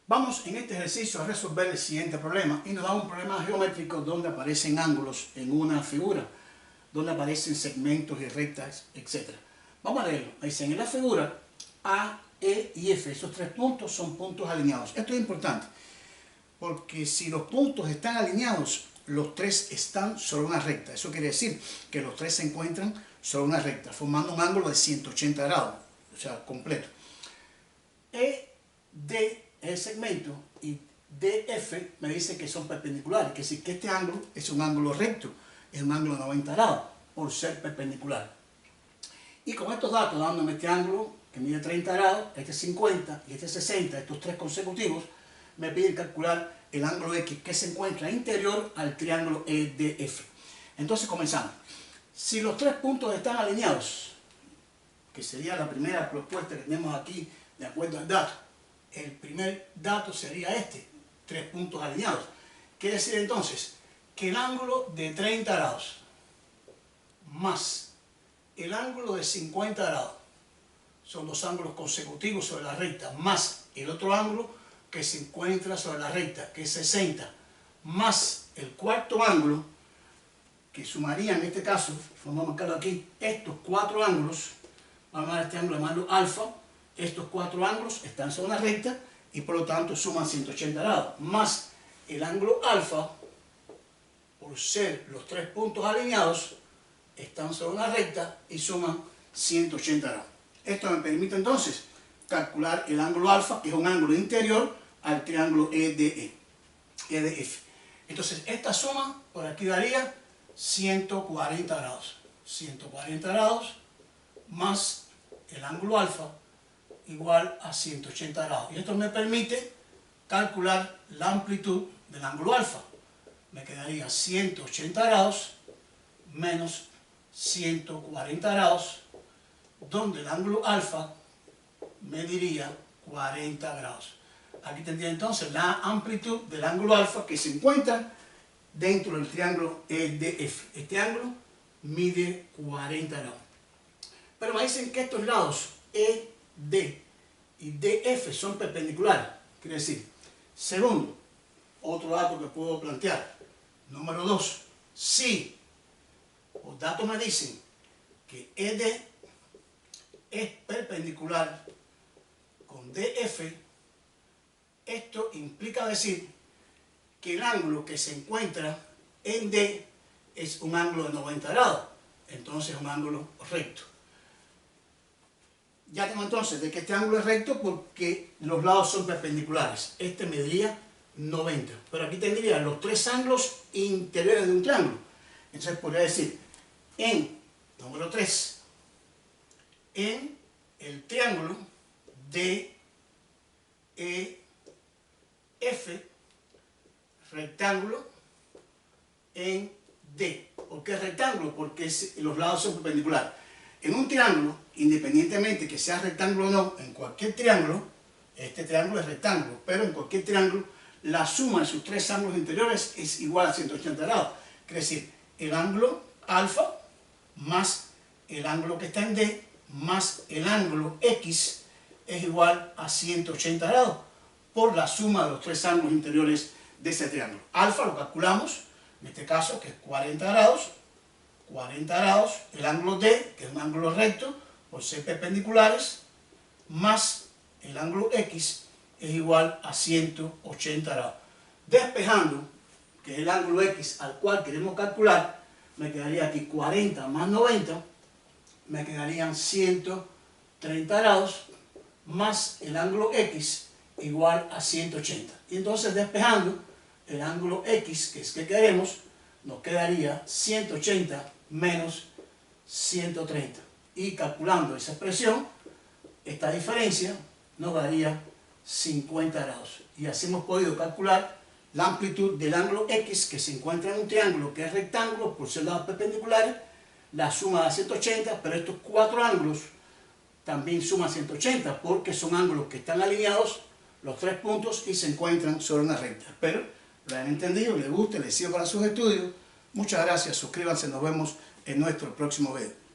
Vamos en este ejercicio a resolver el siguiente problema y nos da un problema geométrico donde aparecen ángulos en una figura, donde aparecen segmentos y rectas, etc. Vamos a leerlo. Dice, en la figura A, E y F, esos tres puntos son puntos alineados. Esto es importante, porque si los puntos están alineados, los tres están sobre una recta. Eso quiere decir que los tres se encuentran sobre una recta, formando un ángulo de 180 grados, o sea, completo. ED es el segmento y DF me dice que son perpendiculares, que decir que este ángulo es un ángulo recto, es un ángulo de 90 grados, por ser perpendicular. Y con estos datos, dándome este ángulo que mide 30 grados, este 50 y este 60, estos tres consecutivos, me piden calcular el ángulo X que se encuentra interior al triángulo EDF. Entonces comenzamos. Si los tres puntos están alineados, que sería la primera propuesta que tenemos aquí de acuerdo al dato, el primer dato sería este, tres puntos alineados. Quiere decir entonces que el ángulo de 30 grados más el ángulo de 50 grados son dos ángulos consecutivos sobre la recta, más el otro ángulo que se encuentra sobre la recta, que es 60, más el cuarto ángulo, que sumaría en este caso, vamos a marcarlo aquí, estos cuatro ángulos, vamos a llamar este ángulo, llamarlo alfa. Estos cuatro ángulos están sobre una recta y por lo tanto suman 180 grados, más el ángulo alfa, por ser los tres puntos alineados, están sobre una recta y suman 180 grados. Esto me permite entonces calcular el ángulo alfa, que es un ángulo interior al triángulo EDF. Entonces esta suma por aquí daría 140 grados. 140 grados más el ángulo alfa igual a 180 grados. Y esto me permite calcular la amplitud del ángulo alfa. Me quedaría 180 grados menos 140 grados, donde el ángulo alfa mediría 40 grados. Aquí tendría entonces la amplitud del ángulo alfa que se encuentra dentro del triángulo EDF. Este ángulo mide 40 grados. Pero me dicen que estos lados ED y DF son perpendiculares. Quiere decir, segundo, otro dato que puedo plantear. Número 2, si los datos me dicen que ED es perpendicular con DF, esto implica decir que el ángulo que se encuentra en D es un ángulo de 90 grados, entonces es un ángulo recto. Ya tengo entonces de que este ángulo es recto porque los lados son perpendiculares. Este mediría 90, pero aquí tendría los tres ángulos interiores de un triángulo. Entonces podría decir, en número 3, en el triángulo DEF, rectángulo en D. ¿Por qué rectángulo? Porque los lados son perpendiculares. En un triángulo, independientemente que sea rectángulo o no, en cualquier triángulo, este triángulo es rectángulo, pero en cualquier triángulo, la suma de sus tres ángulos interiores es igual a 180 grados. Quiere decir, el ángulo alfa más el ángulo que está en D más el ángulo X es igual a 180 grados por la suma de los tres ángulos interiores de ese triángulo. Alfa lo calculamos, en este caso, que es 40 grados, el ángulo D, que es un ángulo recto, por ser perpendiculares, más el ángulo X es igual a 180 grados. Despejando, que es el ángulo X al cual queremos calcular, me quedaría aquí 40 más 90, me quedarían 130 grados, más el ángulo X igual a 180. Y entonces despejando el ángulo X, que es que queremos, nos quedaría 180 menos 130. Y calculando esa expresión, esta diferencia nos daría 50 grados. Y así hemos podido calcular la amplitud del ángulo X que se encuentra en un triángulo que es rectángulo por ser lados perpendiculares, la suma da 180, pero estos cuatro ángulos también suman 180 porque son ángulos que están alineados, los tres puntos, y se encuentran sobre una recta. Espero lo hayan entendido, les guste, les sirva para sus estudios. Muchas gracias, suscríbanse, nos vemos en nuestro próximo video.